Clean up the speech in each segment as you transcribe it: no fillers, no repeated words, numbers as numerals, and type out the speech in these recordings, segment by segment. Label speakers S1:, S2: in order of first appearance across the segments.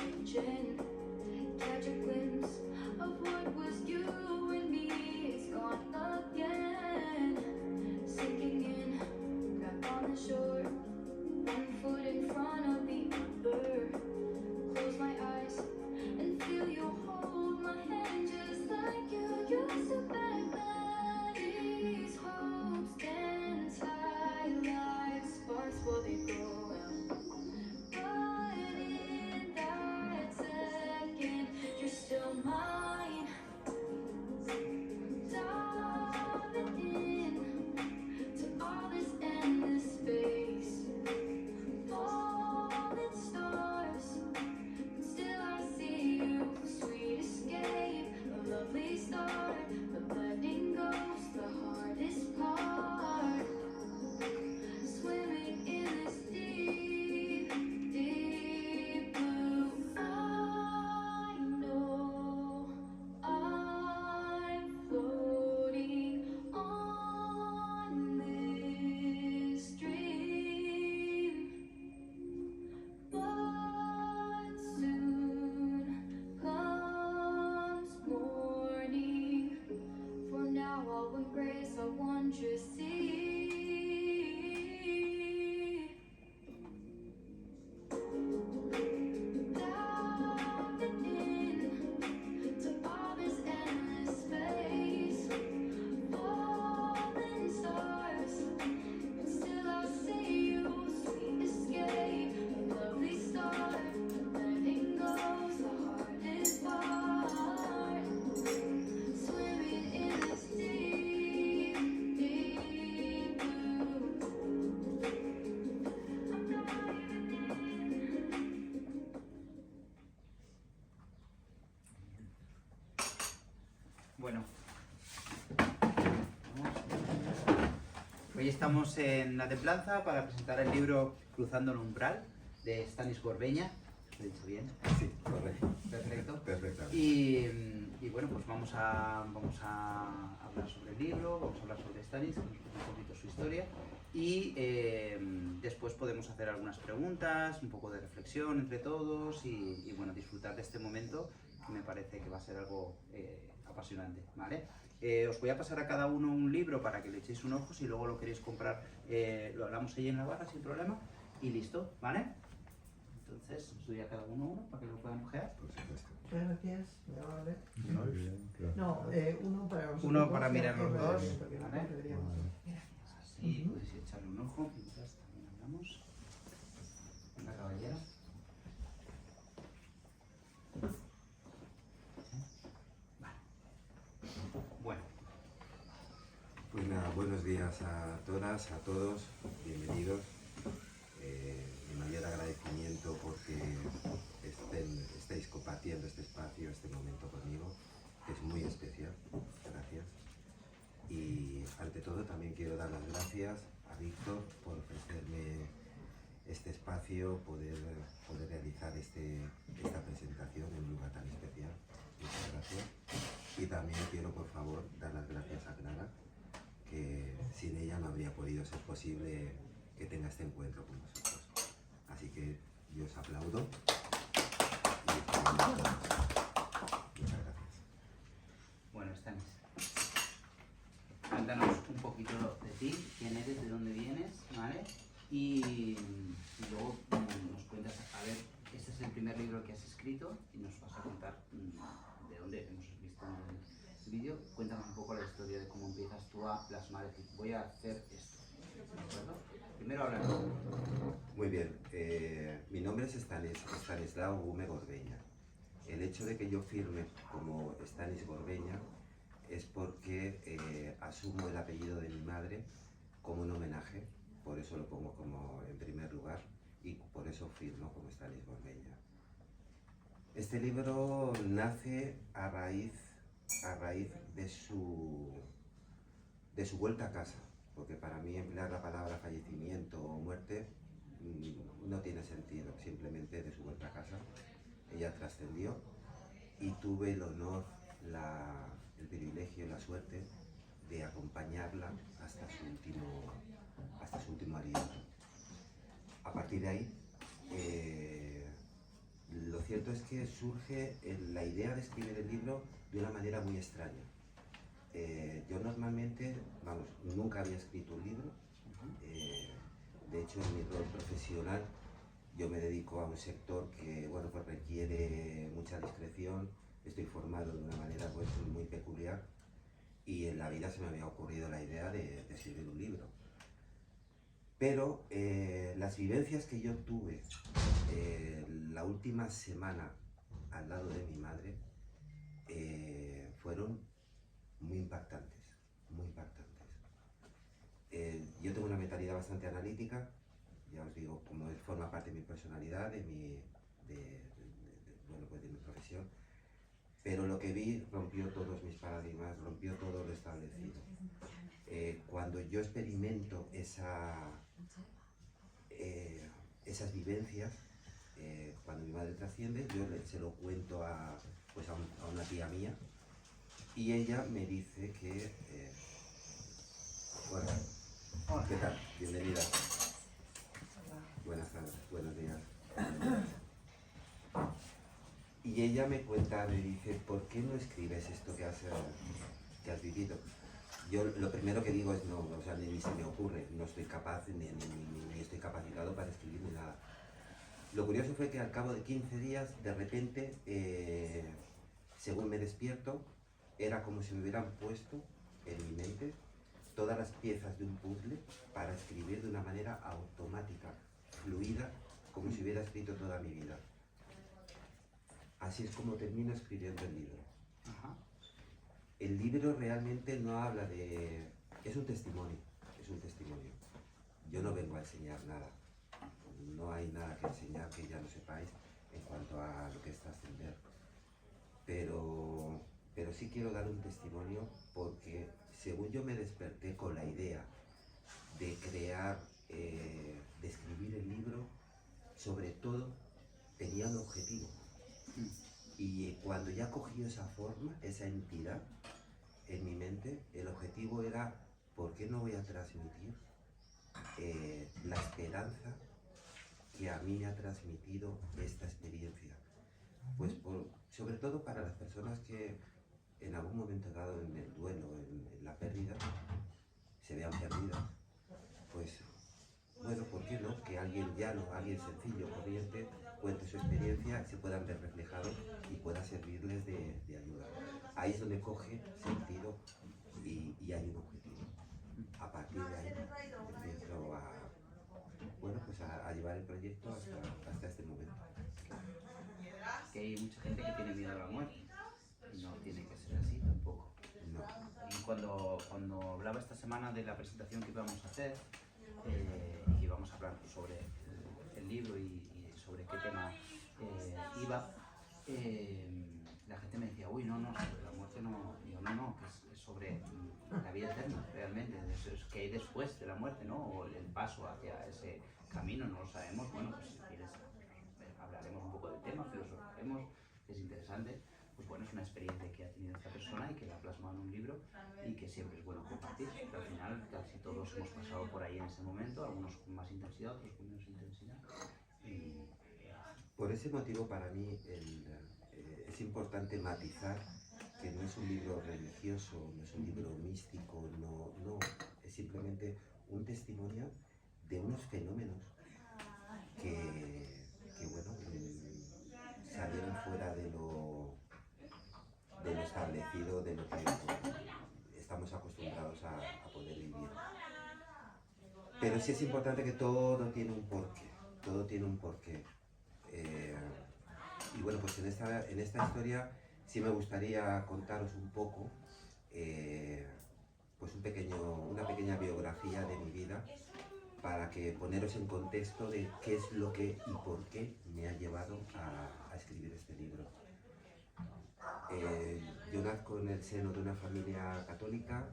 S1: changing. Catch a glimpse of what was you and me. It's gone again. Sinking in, grab on the shore. One foot in front of the other. Close my eyes and feel you hold my hand just like you used to back then. These hopes dance high like sparks before they go out. But in that second, you're still mine. Diving in to all this endless space. Falling stars, and still I see you. Sweet escape, a lovely start, but letting go's the hardest part. Swimming in this deep, deep blue. I know I'm floating on this dream. But soon comes morning. For now I'll embrace our wondrous sea. Diving in to all this endless space. Falling stars, and still I see you. Sweet escape, a lovely start. Letting go's the hardest part. Swimming in this deep, deep blue. I'm diving in.
S2: Bueno, hoy estamos en la Templanza para presentar el libro Cruzando el umbral de Stanis Gorbeña. ¿Lo he dicho bien?
S3: Sí, correcto.
S2: Perfecto.
S3: Perfectamente.
S2: Y bueno, pues vamos a hablar sobre el libro, vamos a hablar sobre Stanis, que nos cuenta un poquito su historia y después podemos hacer algunas preguntas, un poco de reflexión entre todos y bueno, disfrutar de este momento que me parece que va a ser algo apasionante, ¿vale? Os voy a pasar a cada uno un libro para que le echéis un ojo. Si luego lo queréis comprar, lo hablamos ahí en la barra sin problema y listo, ¿vale? Entonces os doy a cada uno para que lo puedan ojear.
S3: Por supuesto.
S4: Gracias, muy amable.
S3: Muy bien, gracias.
S4: No, uno para nosotros.
S2: Uno para
S4: dos,
S2: mirar los
S4: y
S2: dos,
S4: porque
S2: ¿vale?
S4: nosotros deberíamos-
S2: Así podéis echarle un ojo mientras también hablamos. Venga, caballero. Vale. Bueno,
S3: Pues nada, buenos días a todas, a todos, bienvenidos. Mi mayor agradecimiento porque estéis compartiendo este espacio, este momento conmigo, que es muy especial. Gracias. Y ante todo también quiero dar las gracias a Víctor por ofrecerme este espacio, poder realizar esta presentación en un lugar tan especial. Muchas gracias. Y también quiero, por favor, dar las gracias a Clara, que sin ella no habría podido ser posible que tenga este encuentro con vosotros. Así que yo os aplaudo. Y muchas gracias.
S2: bueno, Stanis. Cuéntanos un poquito de ti, quién eres, de dónde vienes, ¿vale? Y luego nos cuentas, a ver, este es el primer libro que has escrito y nos vas a contar de dónde hemos visto en el vídeo. Cuéntanos un poco la historia de cómo empiezas tú a plasmar, decir, voy a hacer esto, ¿de acuerdo? Primero hablar.
S3: Muy bien, mi nombre es Stanislao Gume Gorbeña. El hecho de que yo firme como Stanis Gorbeña es porque asumo el apellido de mi madre como un homenaje, por eso lo pongo como en primer lugar y por eso firmo como Stanis Gorbeña. Este libro nace a raíz de su vuelta a casa, porque para mí emplear la palabra fallecimiento o muerte no tiene sentido, simplemente de su vuelta a casa. Ella trascendió y tuve el honor, el privilegio y la suerte de acompañarla hasta su último aliento. A partir de ahí, lo cierto es que surge la idea de escribir el libro de una manera muy extraña. Yo normalmente, vamos, nunca había escrito un libro. De hecho, en mi rol profesional, yo me dedico a un sector que, bueno, pues requiere mucha discreción. Estoy formado de una manera pues muy peculiar y en la vida se me había ocurrido la idea de escribir un libro. Pero las vivencias que yo tuve la última semana al lado de mi madre fueron muy impactantes, muy impactantes. Yo tengo una mentalidad bastante analítica, ya os digo, como forma parte de mi personalidad, bueno, pues de mi profesión, pero lo que vi rompió todos mis paradigmas, rompió todo lo establecido. Cuando yo experimento esas vivencias, cuando mi madre trasciende, yo se lo cuento a una tía mía y ella me dice que, bueno, ¿qué tal? Bienvenida. Buenas tardes, buenos días. Y ella me cuenta, me dice, ¿por qué no escribes esto que has vivido? Yo lo primero que digo es no, o sea, ni se me ocurre, no estoy capaz, ni estoy capacitado para escribir ni nada. Lo curioso fue que al cabo de 15 días, de repente, según me despierto, era como si me hubieran puesto en mi mente todas las piezas de un puzzle para escribir de una manera automática, fluida, como si hubiera escrito toda mi vida. Así es como termino escribiendo el libro.
S2: Ajá.
S3: El libro realmente no habla de... es un testimonio, es un testimonio. Yo no vengo a enseñar nada. No hay nada que enseñar que ya no sepáis en cuanto a lo que es trascender. Pero sí quiero dar un testimonio porque según yo me desperté con la idea de crear, de escribir el libro, sobre todo tenía un objetivo. Y cuando ya cogió esa forma, esa entidad en mi mente, el objetivo era, ¿por qué no voy a transmitir la esperanza que a mí me ha transmitido esta experiencia? Pues sobre todo para las personas que en algún momento dado en el duelo, en la pérdida, se vean perdidas, pues bueno, ¿por qué no? Que alguien llano, alguien sencillo, corriente, cuente su experiencia, se puedan ver reflejados y pueda servirles de ayuda. Ahí es donde coge sentido y hay un objetivo. A partir de ahí empiezo a llevar el proyecto hasta este momento.
S2: Que hay mucha gente que tiene miedo a la muerte y no tiene que ser así tampoco.
S3: No.
S2: Y cuando hablaba esta semana de la presentación que íbamos a hacer, y íbamos a hablar sobre el libro y sobre qué tema iba, la gente me decía, uy, no, sobre la muerte no. Digo, no, que es sobre la vida eterna, realmente, es que hay después de la muerte, ¿no? O el paso hacia ese camino, no lo sabemos. Bueno, pues si quieres, hablaremos un poco del tema, filosofaremos, que es interesante. Pues bueno, es una experiencia que ha tenido esta persona y que la ha plasmado en un libro y que siempre es bueno compartir. Pero al final casi todos hemos pasado por ahí en ese momento, algunos con más intensidad, otros con menos intensidad.
S3: Por ese motivo para mí es importante matizar que no es un libro religioso, no es un libro místico, no, es simplemente un testimonio de unos fenómenos que bueno, salieron fuera de lo establecido, de lo que estamos acostumbrados a poder vivir. Pero sí es importante que todo tiene un porqué, y bueno, pues en esta historia sí me gustaría contaros un poco, pues una pequeña biografía de mi vida para que poneros en contexto de qué es lo que y por qué me ha llevado a escribir este libro. Yo nazco en el seno de una familia católica,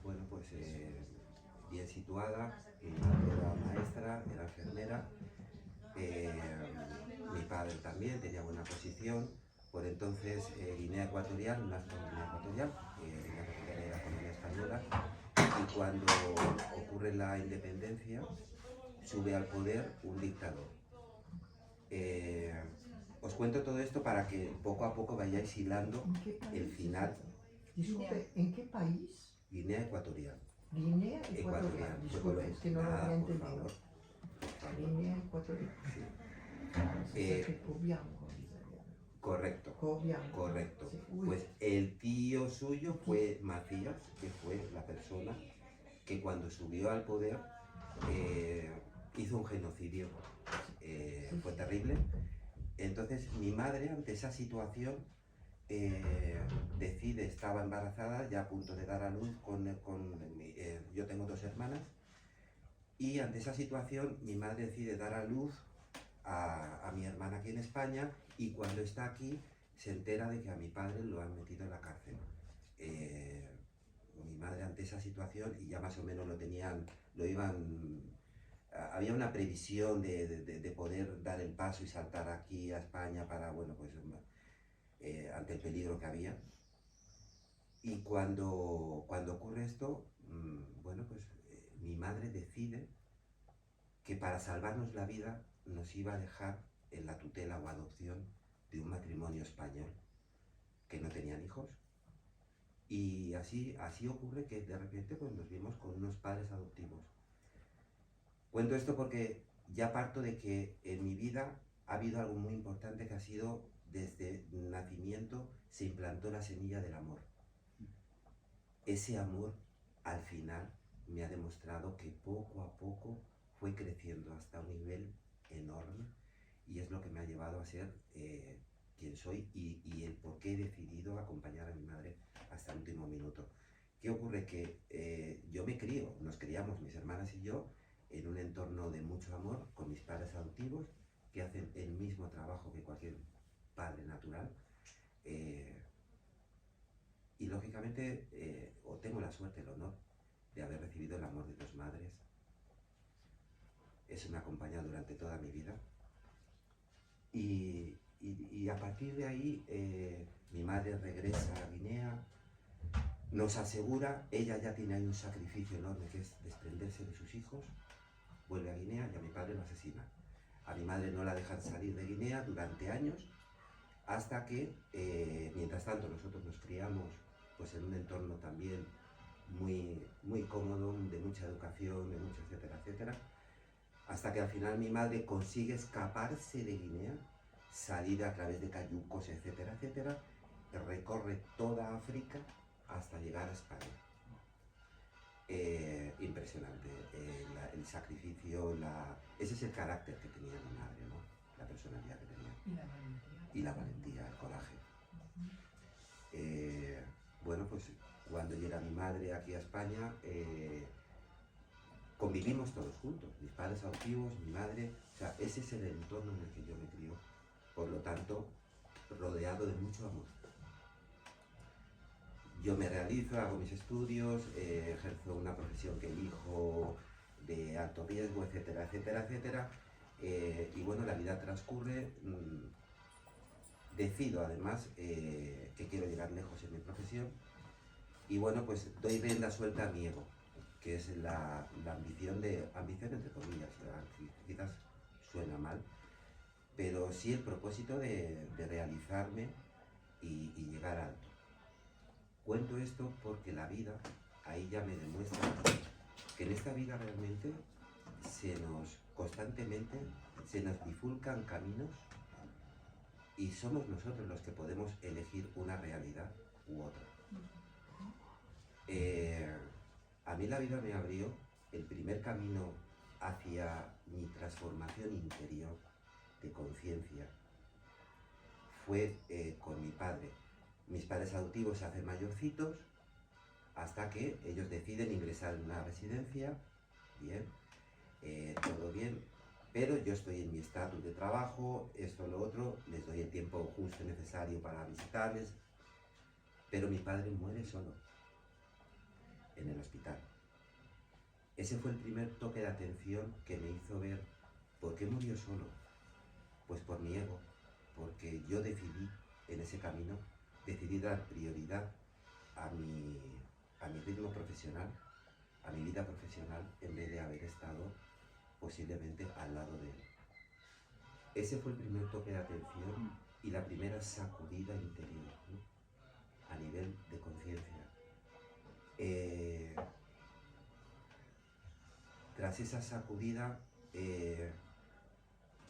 S3: bueno, pues bien situada. Mi madre era maestra, era enfermera, mi padre también tenía buena posición. Por entonces Guinea Ecuatorial, nazco en Guinea Ecuatorial, Guinea Ecuatorial era colonia española, y cuando ocurre la independencia sube al poder un dictador. Os cuento todo esto para que poco a poco vayáis hilando
S4: ¿En qué país
S3: el final.
S4: Disculpe, ¿en qué país?
S3: Guinea Ecuatorial.
S4: Guinea Ecuatorial.
S3: Ecuatorial.
S4: Disculpe, es que no lo
S3: Nada,
S4: había
S3: por
S4: entendido.
S3: favor.
S4: Guinea Ecuatorial.
S3: Sí.
S4: Es que Cobianco,
S3: Correcto.
S4: Cobianco.
S3: Correcto.
S4: Sí, uy.
S3: Pues el tío suyo fue Macías, que fue la persona que cuando subió al poder hizo un genocidio. Fue terrible. Entonces mi madre, ante esa situación, decide, estaba embarazada, ya a punto de dar a luz, yo tengo 2 hermanas, y ante esa situación mi madre decide dar a luz a mi hermana aquí en España, y cuando está aquí se entera de que a mi padre lo han metido en la cárcel. Mi madre ante esa situación, y ya más o menos había una previsión de poder dar el paso y saltar aquí a España para, bueno, pues ante el peligro que había. Y cuando ocurre esto, bueno, pues mi madre decide que para salvarnos la vida nos iba a dejar en la tutela o adopción de un matrimonio español que no tenían hijos. Y así ocurre que de repente pues, nos vimos con unos padres adoptivos. Cuento esto porque ya parto de que en mi vida ha habido algo muy importante que ha sido, desde nacimiento se implantó la semilla del amor. Ese amor al final me ha demostrado que poco a poco fue creciendo hasta un nivel enorme, y es lo que me ha llevado a ser quien soy y el por qué he decidido acompañar a mi madre hasta el último minuto. ¿Qué ocurre? Que nos criamos mis hermanas y yo en un entorno de mucho amor con mis padres adoptivos, que hacen el mismo trabajo que cualquier padre natural, y lógicamente tengo la suerte, el honor de haber recibido el amor de 2 madres. Eso me ha acompañado durante toda mi vida, y a partir de ahí mi madre regresa a Guinea, nos asegura, ella ya tiene ahí un sacrificio enorme que es desprenderse de sus hijos, vuelve a Guinea y a mi padre lo asesina. A mi madre no la dejan salir de Guinea durante años, hasta que, mientras tanto, nosotros nos criamos pues, en un entorno también muy, muy cómodo, de mucha educación, de mucho etcétera, etcétera, hasta que al final mi madre consigue escaparse de Guinea, salir a través de cayucos, etcétera, etcétera, recorre toda África hasta llegar a España. Impresionante, el sacrificio, ese es el carácter que tenía mi madre, ¿no? La personalidad que tenía. Y la valentía, el coraje. Bueno, pues cuando llega mi madre aquí a España, convivimos todos juntos, mis padres adoptivos, mi madre, o sea, ese es el entorno en el que yo me crio, por lo tanto, rodeado de mucho amor. Yo me realizo, hago mis estudios, ejerzo una profesión que elijo de alto riesgo, etcétera, etcétera, etcétera, y bueno, la vida transcurre. Decido además que quiero llegar lejos en mi profesión, y bueno, pues doy rienda suelta a mi ego, que es la ambición entre comillas, quizás suena mal, pero sí el propósito de realizarme y llegar alto. Cuento esto porque la vida ahí ya me demuestra que en esta vida realmente constantemente se nos bifurcan caminos, y somos nosotros los que podemos elegir una realidad u otra. A mí la vida me abrió el primer camino hacia mi transformación interior de conciencia. Fue con mi padre. Mis padres adoptivos se hacen mayorcitos hasta que ellos deciden ingresar en una residencia. Bien, todo bien, pero yo estoy en mi estatus de trabajo, esto, lo otro, les doy el tiempo justo y necesario para visitarles, pero mi padre muere solo en el hospital. Ese fue el primer toque de atención que me hizo ver por qué murió solo. Pues por mi ego, porque yo decidí en ese camino, decidí dar prioridad a mi ritmo profesional, a mi vida profesional, en vez de haber estado posiblemente al lado de él. Ese fue el primer toque de atención y la primera sacudida interior, ¿no? A nivel de conciencia. Tras esa sacudida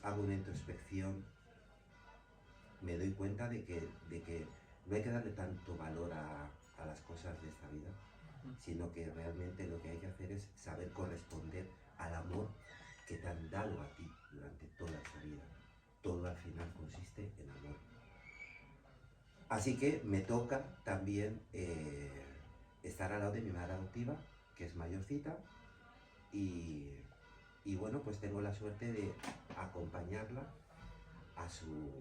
S3: hago una introspección, me doy cuenta de que no hay que darle tanto valor a las cosas de esta vida, sino que realmente lo que hay que hacer es saber corresponder al amor que te han dado a ti durante toda esa vida. Todo al final consiste en amor. Así que me toca también estar al lado de mi madre adoptiva, que es mayorcita, y bueno, pues tengo la suerte de acompañarla a su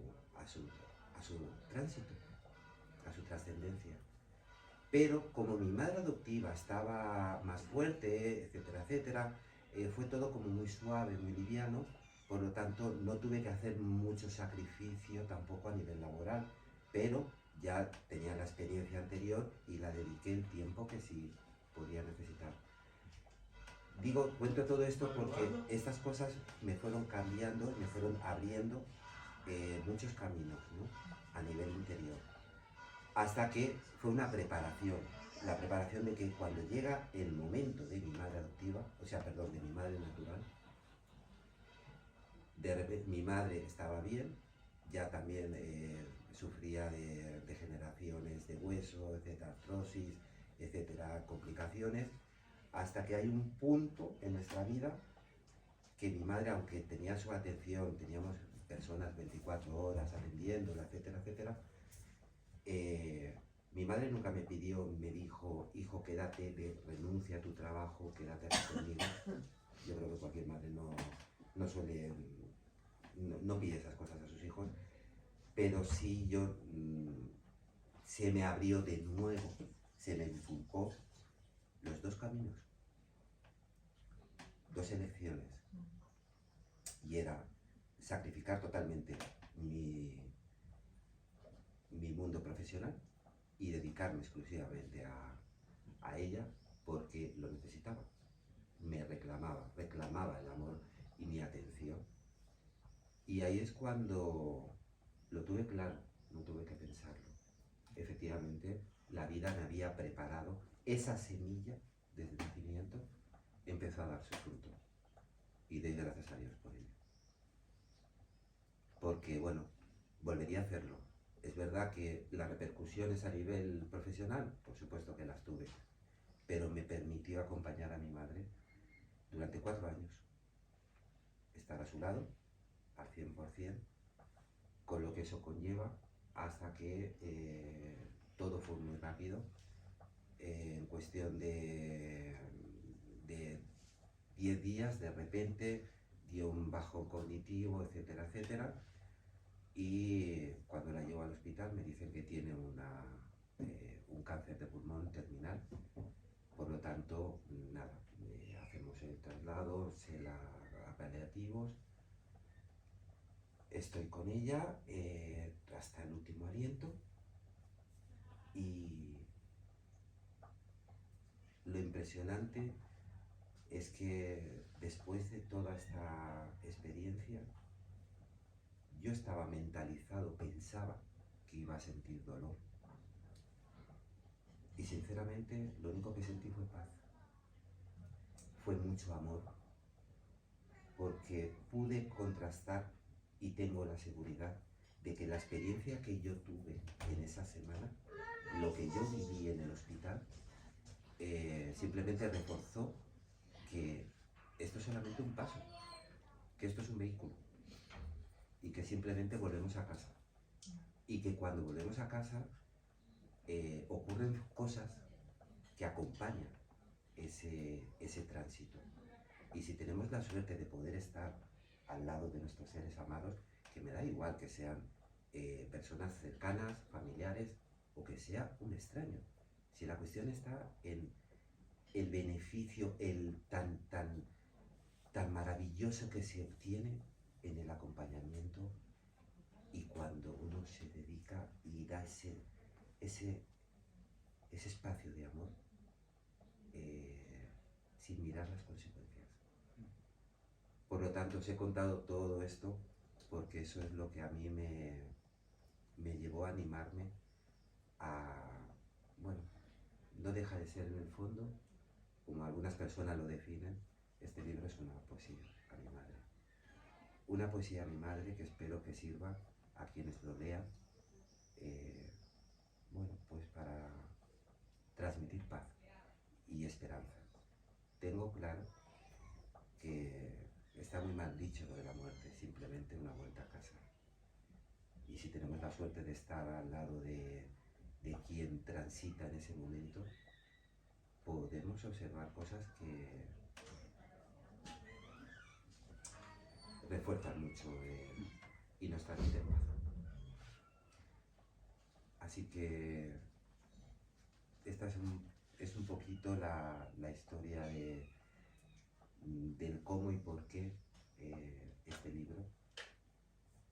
S3: tránsito, a su trascendencia. Pero como mi madre adoptiva estaba más fuerte, etcétera, etcétera, fue todo como muy suave, muy liviano, por lo tanto no tuve que hacer mucho sacrificio tampoco a nivel laboral, pero ya tenía la experiencia anterior y la dediqué el tiempo que sí podía necesitar. Cuento todo esto porque estas cosas me fueron cambiando, me fueron abriendo muchos caminos, ¿no? A nivel interior. Hasta que fue una preparación, la preparación de que cuando llega el momento de mi madre adoptiva, de mi madre natural, de repente mi madre estaba bien, ya también sufría de degeneraciones de hueso, etcétera, artrosis, etcétera, complicaciones, hasta que hay un punto en nuestra vida que mi madre, aunque tenía su atención, teníamos personas 24 horas atendiéndola, etcétera, etcétera, mi madre nunca me dijo, hijo, quédate, renuncia a tu trabajo, quédate aquí conmigo. Yo creo que cualquier madre no suele, no pide esas cosas a sus hijos, pero sí se me abrió de nuevo, se me inculcó los dos caminos, dos elecciones, y era sacrificar totalmente mi mundo profesional y dedicarme exclusivamente a ella porque lo necesitaba. Me reclamaba el amor y mi atención. Y ahí es cuando lo tuve claro, no tuve que pensarlo. Efectivamente, la vida me había preparado, esa semilla desde el nacimiento empezó a dar su fruto. Y doy gracias a Dios por ello. Porque, bueno, volvería a hacerlo. Es verdad que las repercusiones a nivel profesional, por supuesto que las tuve, pero me permitió acompañar a mi madre durante 4 años, estar a su lado al 100%, con lo que eso conlleva, hasta que todo fue muy rápido, en cuestión de 10 días, de repente dio un bajón cognitivo, etcétera, etcétera. Y cuando la llevo al hospital me dicen que tiene un cáncer de pulmón terminal. Por lo tanto, nada, hacemos el traslado, a paliativos. Estoy con ella hasta el último aliento. Y lo impresionante es que después de toda esta experiencia, yo estaba mentalizado, pensaba que iba a sentir dolor. Y sinceramente, lo único que sentí fue paz. Fue mucho amor. Porque pude contrastar y tengo la seguridad de que la experiencia que yo tuve en esa semana, lo que yo viví en el hospital, simplemente reforzó que esto es solamente un paso, que esto es un vehículo. Y que simplemente volvemos a casa. Y que cuando volvemos a casa ocurren cosas que acompañan ese tránsito. Y si tenemos la suerte de poder estar al lado de nuestros seres amados, que me da igual que sean personas cercanas, familiares, o que sea un extraño. Si la cuestión está en el beneficio, el tan maravilloso que se obtiene en el acompañamiento, y cuando uno se dedica y da ese espacio de amor sin mirar las consecuencias. Por lo tanto, os he contado todo esto porque eso es lo que a mí me llevó a animarme a, bueno, no deja de ser en el fondo, como algunas personas lo definen, este libro es una poesía a mi madre. Una poesía a mi madre que espero que sirva a quienes lo lean, bueno, pues para transmitir paz y esperanza. Tengo claro que está muy mal dicho lo de la muerte, simplemente una vuelta a casa. Y si tenemos la suerte de estar al lado de quien transita en ese momento, podemos observar cosas que refuerzan mucho y nos transmiten paz. Así que esta es un poquito la historia del cómo y por qué este libro.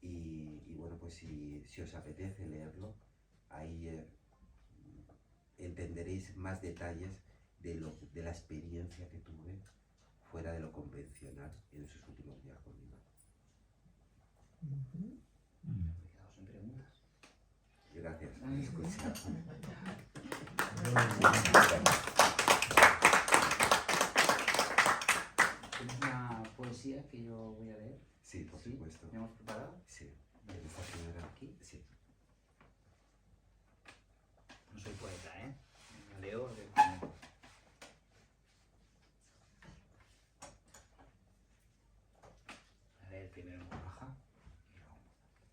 S3: Y bueno, pues si os apetece leerlo, ahí entenderéis más detalles de la experiencia que tuve fuera de lo convencional en sus últimos días con mi madre.
S2: Quedaos en preguntas.
S3: Gracias por escuchar.
S2: ¿Tienes una poesía que yo voy a leer?
S3: Sí, por
S2: ¿Sí?
S3: supuesto.
S2: ¿Me hemos preparado?
S3: Sí. ¿En esta primera?
S2: Aquí.
S3: Sí.
S2: No soy poeta, ¿eh? La leo de... Voy a leer primero en voz baja y luego en voz alta.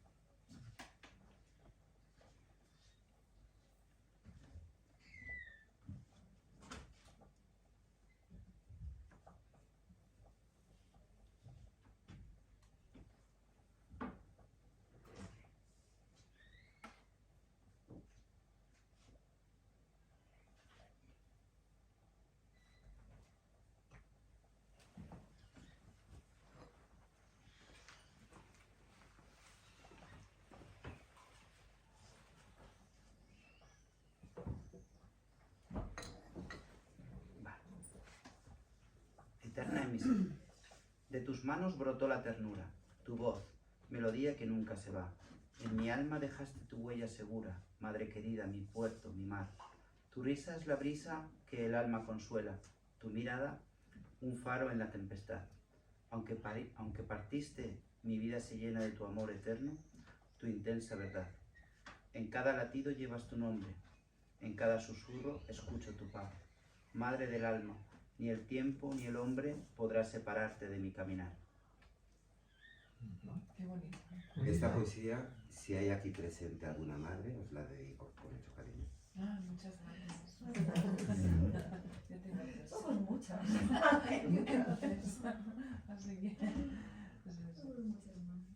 S2: Eterna emisión. De tus manos brotó la ternura, tu voz, melodía que nunca se va. En mi alma dejaste tu huella segura, madre querida, mi puerto, mi mar. Tu risa es la brisa que el alma consuela, tu mirada, un faro en la tempestad. Aunque partiste, mi vida se llena de tu amor eterno, tu intensa verdad. En cada latido llevas tu nombre, en cada susurro escucho tu paz. Madre del alma, ni el tiempo ni el hombre podrá separarte de mi caminar.
S5: Qué bonito.
S3: Esta poesía, si hay aquí presente alguna madre, os la dedico con mucho cariño.
S5: Ah, muchas gracias. Yo tengo tres.
S6: Somos muchas.
S5: Yo tengo tres. Así que, pues eso.
S6: Somos muchas más.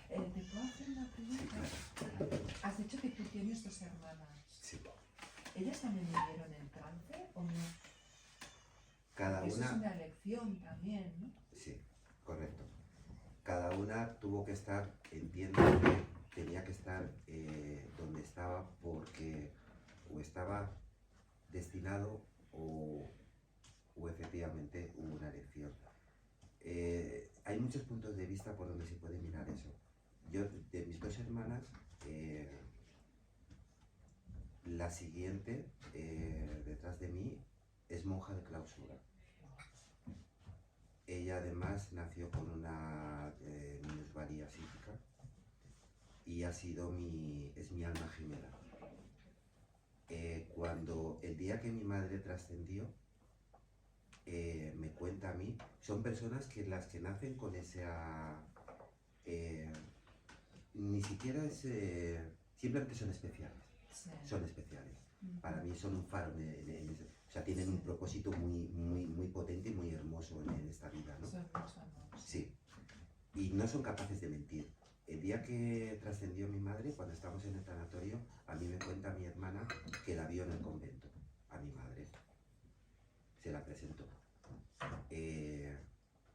S5: ¿Te puedo hacer una pregunta? Has dicho que tú tienes dos hermanas.
S3: Sí.
S5: ¿Ellas también vivieron en trance o no?
S3: Cada
S5: Eso es
S3: una,
S5: una elección también, ¿no?
S3: sí, correcto. Cada una tuvo que estar, entiendo que tenía que estar donde estaba porque o estaba destinado o efectivamente hubo una elección. Hay muchos puntos de vista por donde se puede mirar eso. Yo, de mis dos hermanas, la siguiente, detrás de mí, es monja de clausura. Ella además nació con una minusvalía psíquica y es mi alma gemela. Cuando el día que mi madre trascendió, me cuenta a mí, son personas que las que nacen con esa... ni siquiera es... simplemente son especiales.
S5: Sí.
S3: Son especiales. Para mí son un faro, o sea, tienen un propósito muy potente y muy hermoso en esta vida, ¿no?
S5: Son mucho amor.
S3: Sí. Y no son capaces de mentir. El día que trascendió mi madre, cuando estábamos en el tanatorio, a mí me cuenta mi hermana que la vio en el convento, a mi madre. Se la presentó.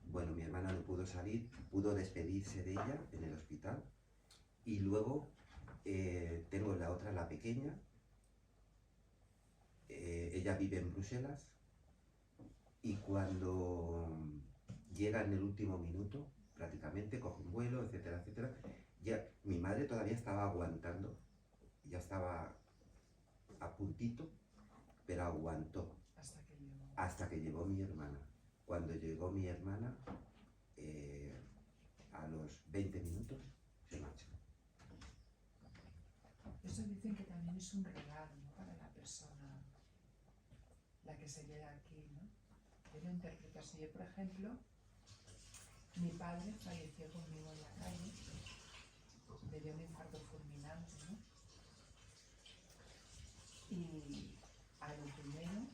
S3: Bueno, mi hermana no pudo salir, pudo despedirse de ella en el hospital. Y luego tengo la otra, la pequeña. Ella vive en Bruselas y cuando llega en el último minuto, prácticamente coge un vuelo, etcétera, etcétera, ya mi madre todavía estaba aguantando ya estaba a puntito, pero aguantó
S5: Hasta que llegó.
S3: hasta que llegó mi hermana. Cuando llegó mi hermana, a los 20 minutos se marchó.
S5: Eso dicen que también es un regalo, ¿no? Para la persona, la que se queda aquí, ¿no? Yo lo interpreto así. Yo, por ejemplo, mi padre falleció conmigo en la calle, le dio un infarto fulminante, ¿no? Y a lo primero,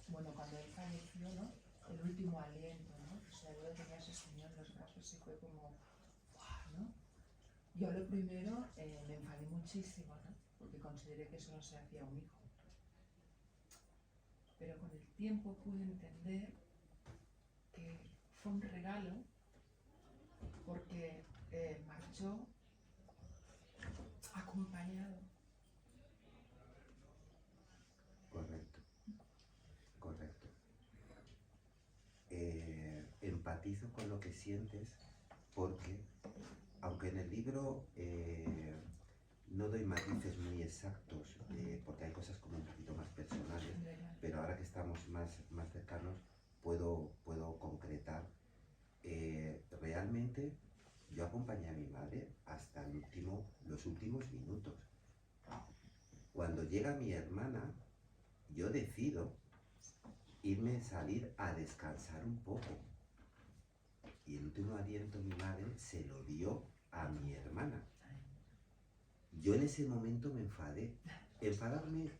S5: bueno, cuando él falleció, ¿no? El último aliento, ¿no? O sea, yo lo tenía sostenido en los brazos y fue como, ¡guau!, ¿no? Yo a lo primero me enfadé muchísimo, ¿no? Porque consideré que eso no se hacía a un hijo. Pero con el tiempo pude entender que fue un regalo porque marchó acompañado.
S3: Correcto, correcto. Empatizo con lo que sientes porque, aunque en el libro no doy matices muy exactos, porque hay cosas como un poquito más personales, pero ahora que estamos más cercanos puedo concretar. Realmente yo acompañé a mi madre hasta los últimos minutos. Cuando llega mi hermana, yo decido salir a descansar un poco. Y el último aliento mi madre se lo dio a mi hermana. Yo en ese momento me enfadé. Enfadarme,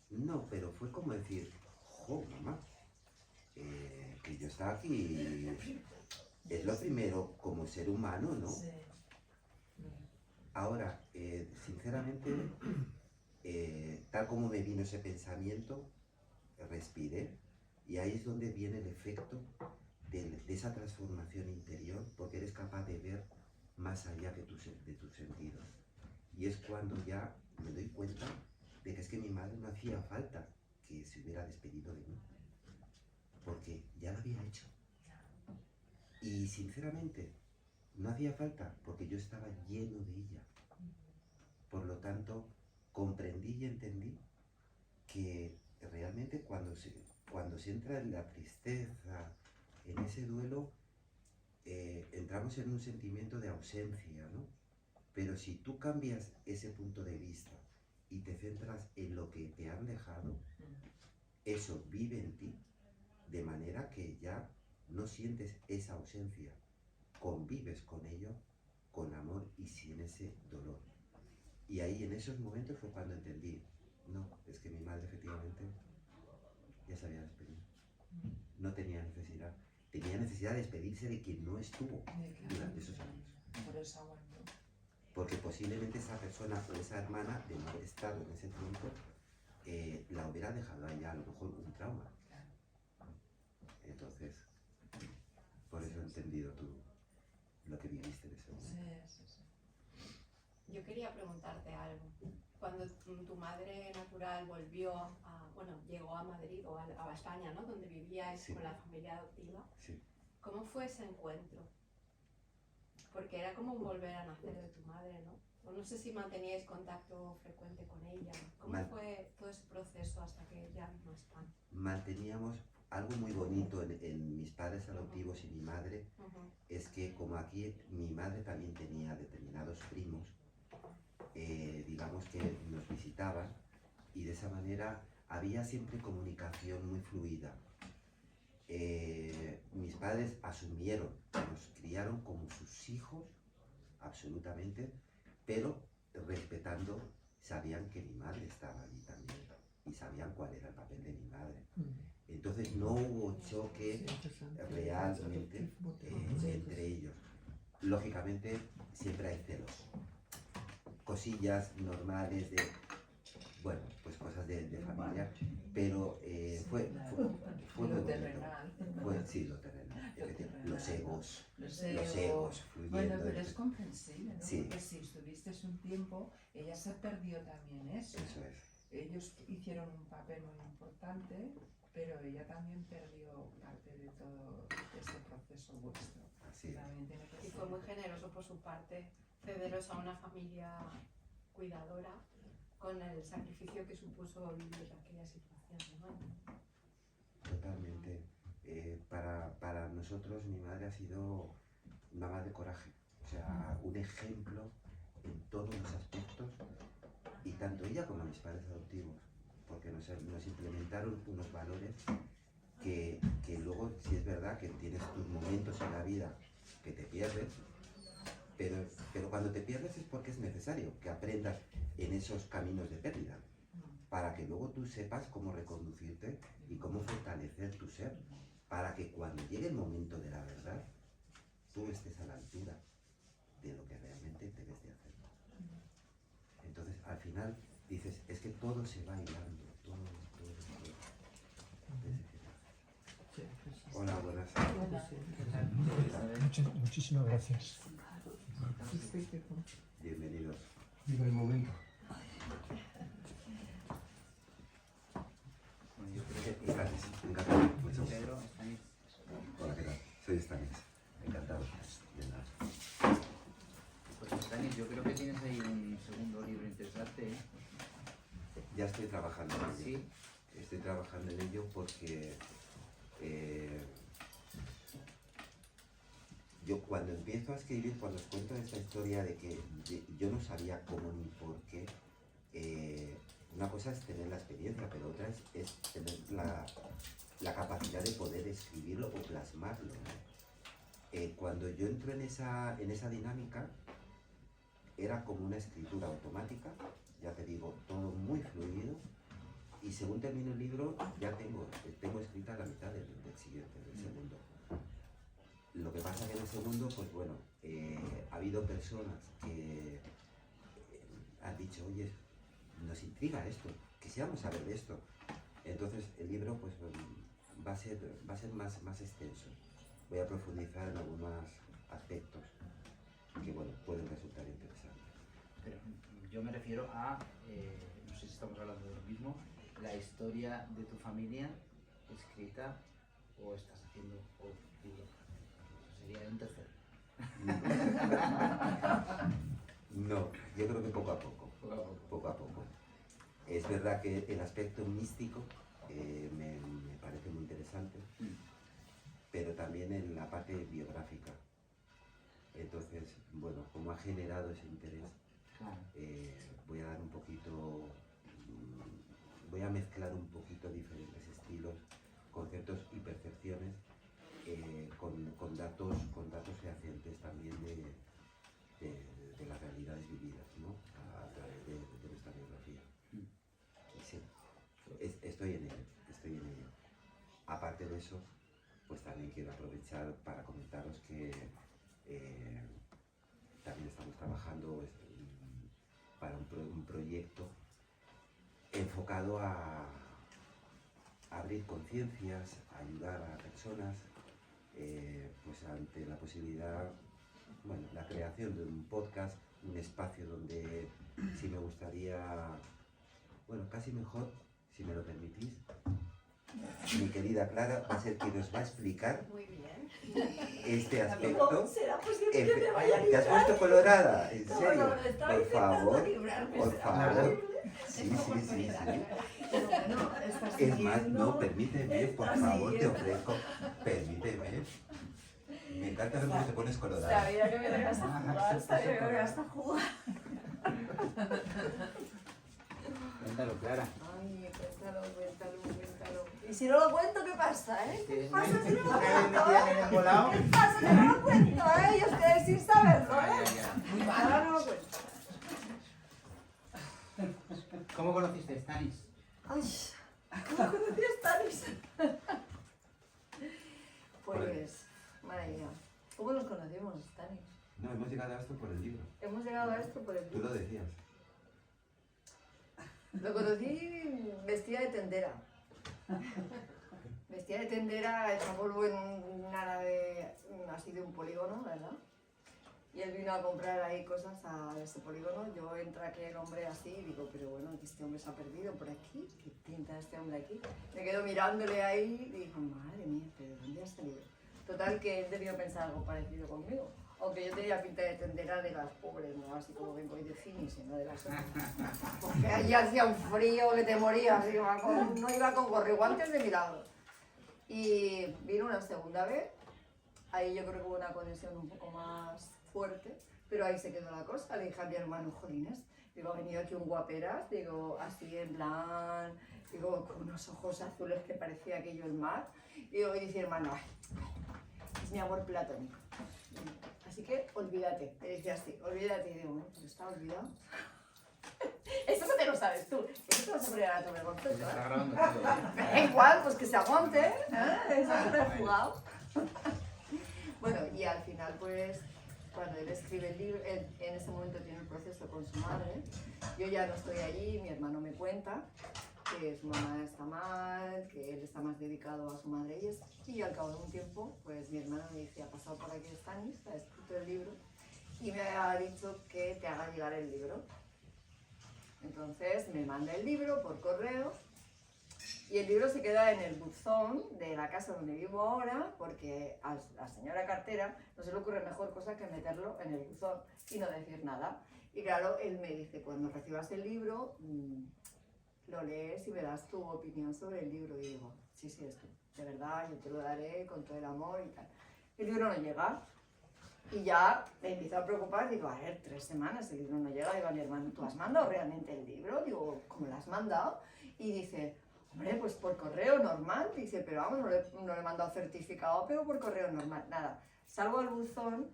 S3: no, pero fue como decir, jo, mamá, que yo estaba aquí, es lo primero como ser humano, ¿no?
S5: Sí.
S3: Ahora, sinceramente, tal como me vino ese pensamiento, respiré, y ahí es donde viene el efecto de esa transformación interior, porque eres capaz de ver más allá de tus sentidos. Y es cuando ya me doy cuenta de que es que mi madre no hacía falta que se hubiera despedido de mí, porque ya lo había hecho. Y sinceramente, no hacía falta porque yo estaba lleno de ella. Por lo tanto, comprendí y entendí que realmente cuando se entra en la tristeza, en ese duelo, entramos en un sentimiento de ausencia, ¿no? Pero si tú cambias ese punto de vista y te centras en lo que te han dejado, eso vive en ti, de manera que ya no sientes esa ausencia, convives con ello con amor y sin ese dolor. Y ahí en esos momentos fue cuando entendí, no, es que mi madre efectivamente ya se había despedido. No tenía necesidad. Tenía necesidad de despedirse de quien no estuvo durante esos años.
S5: Por eso aguantó.
S3: Porque posiblemente esa persona o esa hermana, de no haber estado en ese tiempo, la hubiera dejado a ella a lo mejor un trauma. Entonces, por eso he entendido tú lo que viviste en ese momento.
S5: Sí, sí, sí.
S6: Yo quería preguntarte algo. Cuando tu madre natural llegó a Madrid o a España, ¿no? Donde vivíais
S3: Sí.
S6: con la familia adoptiva,
S3: Sí.
S6: ¿cómo fue ese encuentro? Porque era como volver a nacer de tu madre, ¿no? O no sé si manteníais contacto frecuente con ella. ¿Cómo fue todo ese proceso hasta que ya vino a España?
S3: Manteníamos algo muy bonito en mis padres adoptivos y mi madre, es que como aquí mi madre también tenía determinados primos, digamos que nos visitaban, y de esa manera había siempre comunicación muy fluida. Mis padres asumieron, nos criaron como sus hijos, absolutamente, pero respetando, sabían que mi madre estaba allí también y sabían cuál era el papel de mi madre. Entonces no hubo choque realmente entre ellos. Lógicamente siempre hay celos, cosillas normales de, bueno, pues cosas de familia, pero fue
S5: lo
S3: muy bonito.
S5: terrenal.
S3: Sí, lo terrenal, efectivamente. Los egos
S5: Los
S3: egos fluyendo.
S5: Bueno, pero es comprensible, ¿no?
S3: Sí.
S5: Porque si estuviste un tiempo, ella se perdió también eso.
S3: Eso es.
S5: Ellos hicieron un papel muy importante, pero ella también perdió parte de todo ese proceso vuestro.
S3: Así es.
S5: También tiene que
S6: Y
S5: ser.
S6: fue muy generoso por su parte cederos a una familia cuidadora con el sacrificio que supuso vivir aquella situación, ¿no?
S3: Totalmente. Para nosotros mi madre ha sido una madre de coraje, o sea, un ejemplo en todos los aspectos, y tanto ella como mis padres adoptivos, porque nos implementaron unos valores que luego sí es verdad que tienes tus momentos en la vida que te pierdes, pero cuando te pierdes es porque es necesario que aprendas en esos caminos de pérdida, para que luego tú sepas cómo reconducirte y cómo fortalecer tu ser, para que cuando llegue el momento de la verdad, tú estés a la altura de lo que realmente debes de hacer. Entonces, al final, dices, es que todo se va hilando, todo.
S4: Sí, pues sí.
S3: Hola, buenas.
S7: Muchísimas gracias.
S3: Bienvenidos.
S7: Viva el momento.
S2: Bueno, yo creo que
S3: Gracias, encantado. Pues,
S2: Pedro, Stanis.
S3: hola, ¿qué tal? Soy Stanis. Encantado. De nada.
S2: Pues Stanis, yo creo que tienes ahí un segundo libro interesante, ¿eh?
S3: Ya estoy trabajando en ello.
S2: Sí.
S3: Estoy trabajando en ello porque yo cuando empiezo a escribir, cuando os cuento esta historia de que yo no sabía cómo ni por qué, una cosa es tener la experiencia, pero otra es tener la capacidad de poder escribirlo o plasmarlo, ¿no? Cuando yo entro en esa dinámica, era como una escritura automática, ya te digo, todo muy fluido, y según termino el libro ya tengo escrita la mitad del siguiente, del segundo. Lo que pasa que en el segundo, pues bueno, ha habido personas que han dicho, oye, nos intriga esto, quisiéramos saber de esto. Entonces el libro pues va a ser más extenso. Voy a profundizar en algunos aspectos que bueno, pueden resultar interesantes.
S2: Pero yo me refiero a, no sé si estamos hablando de lo mismo, la historia de tu familia escrita o estás haciendo otro libro. Eso sería un tercero.
S3: No, yo creo que poco a poco.
S2: Poco a poco.
S3: Poco a poco. Es verdad que el aspecto místico me parece muy interesante, pero también en la parte biográfica. Entonces, bueno, como ha generado ese interés,
S2: Claro.
S3: voy a dar un poquito, voy a mezclar un poquito diferentes estilos, conceptos y percepciones con datos fehacientes también de las realidades vividas, ¿no? A través de nuestra biografía. Y sí, estoy en ello. Aparte de eso, pues también quiero aprovechar para comentaros que también estamos trabajando para un proyecto enfocado a abrir conciencias, a ayudar a personas, pues ante la posibilidad, bueno, la creación de un podcast, un espacio donde sí me gustaría, bueno, casi mejor, si me lo permitís, mi querida Clara va a ser quien nos va a explicar
S6: Muy bien.
S3: este aspecto.
S8: ¿Será posible que me vaya a
S3: ¿Te has
S8: librar?
S3: puesto colorada? ¿En
S8: No,
S3: serio?
S8: no, estaba
S3: Por
S8: intentando
S3: favor,
S8: librarme,
S3: por
S8: será
S3: favor.
S8: posible.
S3: Sí, sí, sí, sí.
S8: Pero bueno, estás
S3: Es más,
S8: siguiendo-
S3: no, permíteme, por
S8: estás
S3: favor, te
S8: siguiendo.
S3: ofrezco. Permíteme. Me encanta ver cómo te pones colorada.
S8: Sabía que me ibas a jugar, sabía que me ibas a jugar.
S2: Cuéntalo, Clara.
S8: Ay, cuéntalo. Y si no lo cuento, ¿qué pasa, eh? ¿Qué pasa si no lo
S2: Una vez
S8: cuento,
S2: metida en el volado.
S8: ¿Qué pasa si no lo cuento, eh? Y os quedáis sin saberlo,
S2: Ya,
S8: eh.
S2: ya, ya.
S8: Muy mal, ahora no lo cuento.
S2: ¿Cómo conociste a Stanis?
S8: Ay, ¿cómo conocí a Stanis? Pues, madre mía, ¿cómo nos conocimos, Stanis?
S3: No, hemos llegado a esto por el libro.
S8: Hemos llegado a esto por el
S3: Tú lo decías.
S8: Lo conocí vestida de tendera. Vestida de tendera, hecha polvo en un árabe así de un polígono, ¿verdad? Y él vino a comprar ahí cosas a ese polígono. Yo entro aquí el hombre así y digo, pero bueno, este hombre se ha perdido por aquí. ¿Qué pinta este hombre aquí? Me quedo mirándole ahí y digo, madre mía, ¿pero de dónde has salido? Total, que él debió pensar algo parecido conmigo. Aunque yo tenía pinta de tendera de las pobres, no así como vengo hoy de Fini, sino de las otras. Porque allí hacía un frío que te morías, no iba con gorriguantes de milagro. Y vino una segunda vez, ahí yo creo que hubo una conexión un poco más fuerte, pero ahí se quedó la cosa. Le dije a mi hermano, jolines, digo, ha venido aquí un guaperas, digo, así en plan, digo, con unos ojos azules que parecía aquello el mar. Y dice hermano, ay, es mi amor platónico. Así que olvídate, me decía así, olvídate. Y digo, bueno, pues está olvidado. Esto no te lo sabes tú, eso te vas a poner a tu vergonzoso.
S2: Está grabando todo.
S8: Da igual, pues que se aguante, ¿eh? Eso es súper jugado. Bueno, y al final, pues, cuando él escribe el libro, él en ese momento tiene el proceso con su madre. Yo ya no estoy allí, mi hermano me cuenta que su mamá está mal, que él está más dedicado a su madre y eso. Y al cabo de un tiempo, pues mi hermano me dice, ha pasado por aquí Stanis, ha escrito el libro y me ha dicho que te haga llegar el libro. Entonces me manda el libro por correo y el libro se queda en el buzón de la casa donde vivo ahora porque a la señora cartera no se le ocurre mejor cosa que meterlo en el buzón y no decir nada. Y claro, él me dice, cuando recibas el libro, lo lees y me das tu opinión sobre el libro. Y digo, sí, esto, de verdad, yo te lo daré con todo el amor y tal. El libro no llega. Y ya me empiezo a preocupar, digo, a ver, 3 semanas, el libro no llega. Digo a mi hermano, ¿tú has mandado realmente el libro? Digo, ¿cómo lo has mandado? Y dice, hombre, pues por correo normal. Dice, pero vamos, no le he mandado certificado, pero por correo normal. Nada, salgo al buzón,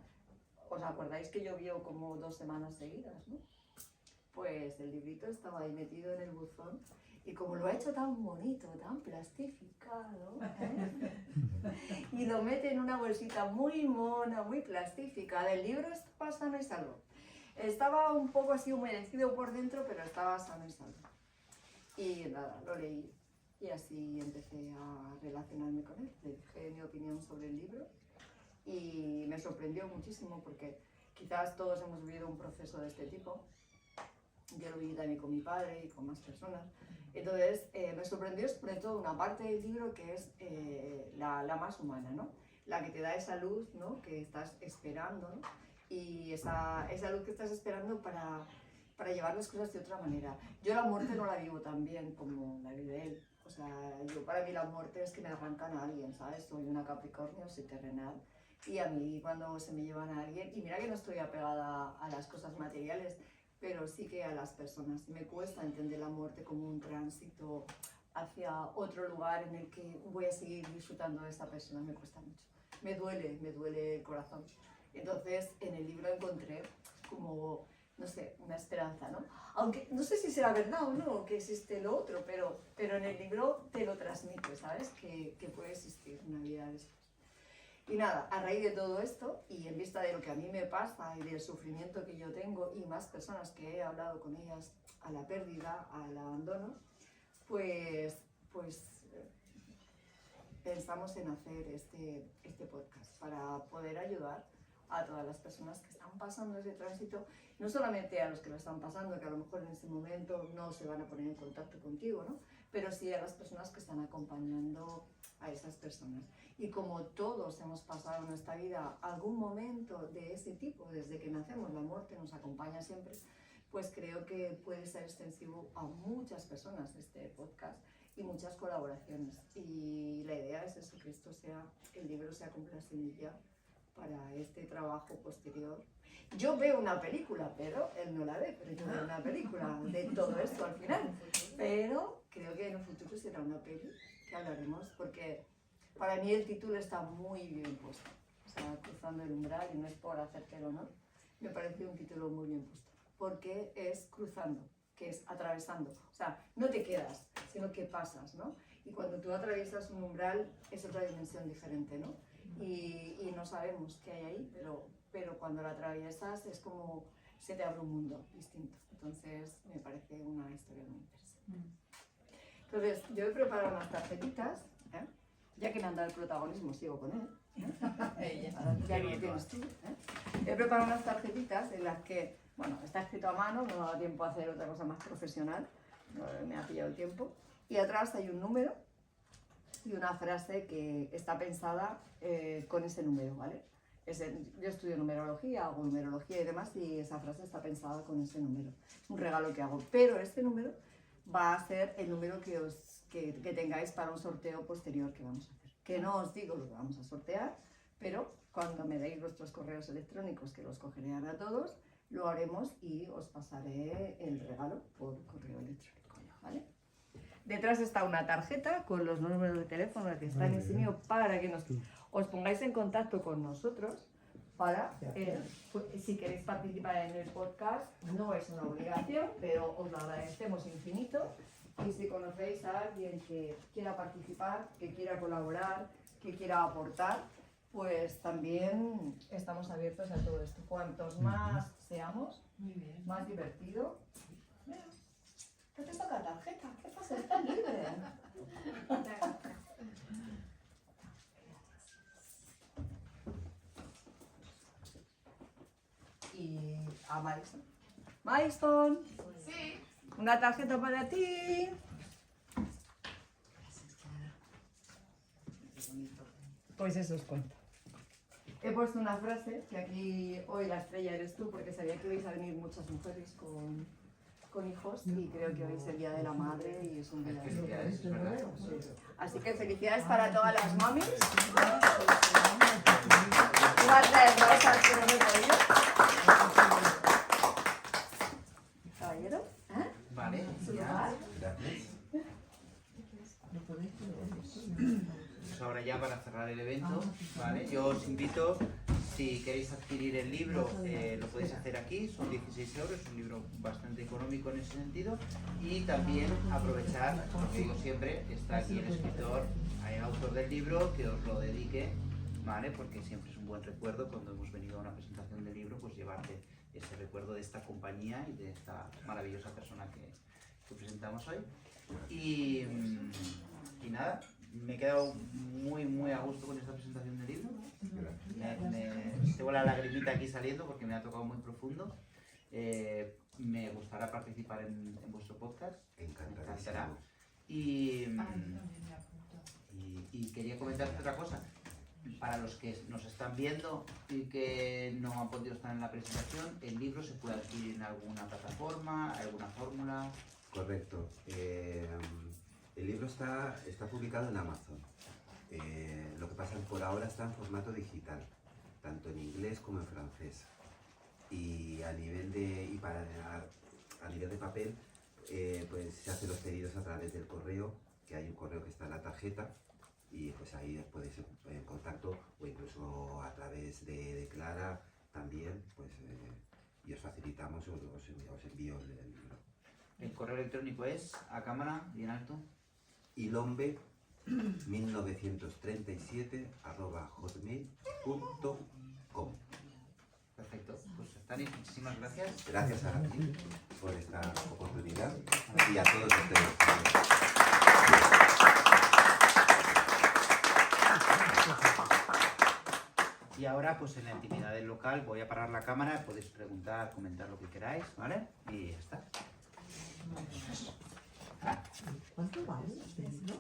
S8: ¿os acordáis que llovió como 2 semanas seguidas, no? Pues el librito estaba ahí metido en el buzón. Y como lo ha hecho tan bonito, tan plastificado, y lo mete en una bolsita muy mona, muy plastificada, el libro estaba sano y salvo. Estaba un poco así humedecido por dentro, pero estaba sano y salvo. Y nada, lo leí y así empecé a relacionarme con él. Le dije mi opinión sobre el libro y me sorprendió muchísimo porque quizás todos hemos vivido un proceso de este tipo. Yo lo viví también con mi padre y con más personas. Entonces, me sorprendió sobre todo una parte del libro que es la más humana, ¿no? La que te da esa luz, ¿no? Que estás esperando, ¿no? Y esa luz que estás esperando para llevar las cosas de otra manera. Yo la muerte no la vivo tan bien como la vive él. O sea, para mí la muerte es que me arrancan a alguien, ¿sabes? Soy una Capricornio, soy terrenal. Y a mí cuando se me llevan a alguien, y mira que no estoy apegada a las cosas materiales, pero sí que a las personas. Me cuesta entender la muerte como un tránsito hacia otro lugar en el que voy a seguir disfrutando de esta persona. Me cuesta mucho. Me duele el corazón. Entonces, en el libro encontré como, no sé, una esperanza, ¿no? Aunque no sé si será verdad o no, que existe lo otro, pero en el libro te lo transmite, ¿sabes? Que puede existir una vida después. Y nada, a raíz de todo esto y en vista de lo que a mí me pasa y del sufrimiento que yo tengo y más personas que he hablado con ellas a la pérdida, al abandono, pues pensamos en hacer este podcast para poder ayudar a todas las personas que están pasando ese tránsito, no solamente a los que lo están pasando, que a lo mejor en ese momento no se van a poner en contacto contigo, ¿no? Pero sí a las personas que están acompañando a esas personas. Y como todos hemos pasado en nuestra vida algún momento de ese tipo, desde que nacemos, la muerte nos acompaña siempre, pues creo que puede ser extensivo a muchas personas este podcast y muchas colaboraciones. Y la idea es eso, que el libro sea como la semilla para este trabajo posterior. Yo veo una película, pero él no la ve, pero yo veo una película de todo esto al final. Pero creo que en un futuro será una peli que hablaremos, porque para mí el título está muy bien puesto. O sea, cruzando el umbral, y no es por hacerte el honor, me parece un título muy bien puesto. Porque es cruzando, que es atravesando. O sea, no te quedas, sino que pasas, ¿no? Y cuando tú atraviesas un umbral es otra dimensión diferente, ¿no? Y no sabemos qué hay ahí, pero cuando la atraviesas es como se te abre un mundo distinto. Entonces me parece una historia muy interesante. Entonces yo he preparado unas tarjetitas, ¿eh? Ya que me han dado el protagonismo, sigo con él. Ahora ya lo tienes tú, ¿eh? He preparado unas tarjetitas en las que, bueno, está escrito a mano, no me ha dado tiempo a hacer otra cosa más profesional, no me ha pillado el tiempo. Y atrás hay un número y una frase que está pensada con ese número, ¿vale? yo estudio numerología, hago numerología y demás, y esa frase está pensada con ese número. Es un regalo que hago, pero este número va a ser el número que tengáis para un sorteo posterior que vamos a hacer. Que no os digo lo que vamos a sortear, pero cuando me deis vuestros correos electrónicos, que los cogeré ahora a todos, lo haremos y os pasaré el regalo por correo electrónico, ¿vale? Detrás está una tarjeta con los números de teléfono que están en mío para que os pongáis en contacto con nosotros para, si queréis participar en el podcast, no es una obligación, pero os lo agradecemos infinito. Y si conocéis a alguien que quiera participar, que quiera colaborar, que quiera aportar, pues también estamos abiertos a todo esto. Cuantos más seamos,
S5: Muy bien.
S8: más divertido. Mira, ¿qué te toca la tarjeta? ¿Qué pasa? Está libre. Y a Marisol. Marisol,
S6: Sí.
S8: una tarjeta para ti. Pues eso os cuento. He puesto una frase, que aquí hoy la estrella eres tú, porque sabía que vais a venir muchas mujeres con hijos y creo que hoy es el Día de la Madre y es un día de
S2: Felicidades, es verdad.
S8: Así que felicidades para todas las mamis. Iba a traer rosas, pero no he podido. Caballero, ¿eh?
S2: Vale,
S8: ¿Su
S2: ya.
S8: lugar?
S3: Gracias.
S4: No podéis creer.
S2: Pues ahora ya para cerrar el evento, ¿vale? Yo os invito, si queréis adquirir el libro, lo podéis hacer aquí, son 16 euros, es un libro bastante económico en ese sentido. Y también aprovechar, lo que digo siempre, está aquí el escritor, el autor del libro, que os lo dedique, ¿vale? Porque siempre es un buen recuerdo cuando hemos venido a una presentación del libro, pues llevarte ese recuerdo de esta compañía y de esta maravillosa persona que presentamos hoy. Y nada, me he quedado muy a gusto con esta presentación del libro. Tengo la lagrimita aquí saliendo porque me ha tocado muy profundo. Me gustará participar en vuestro podcast. Encantará. Y quería comentarte otra cosa. Para los que nos están viendo y que no han podido estar en la presentación, el libro se puede adquirir en alguna plataforma, alguna fórmula.
S3: Correcto. El libro está publicado en Amazon. Lo que pasa es que por ahora está en formato digital, tanto en inglés como en francés. Y a nivel de papel, pues se hacen los pedidos a través del correo, que hay un correo que está en la tarjeta, y pues ahí podéis en contacto, o incluso a través de Clara también, pues y os facilitamos, os envío el libro.
S2: El correo electrónico es a cámara, bien alto.
S3: ilombe1937@hotmail.com.
S2: Perfecto. Pues Stanis, muchísimas gracias.
S3: Gracias a ti por esta oportunidad y a todos ustedes.
S2: Y ahora, pues en la intimidad del local, voy a parar la cámara, podéis preguntar, comentar lo que queráis, ¿vale? Y ya está.
S4: ¿Cuánto vale este libro?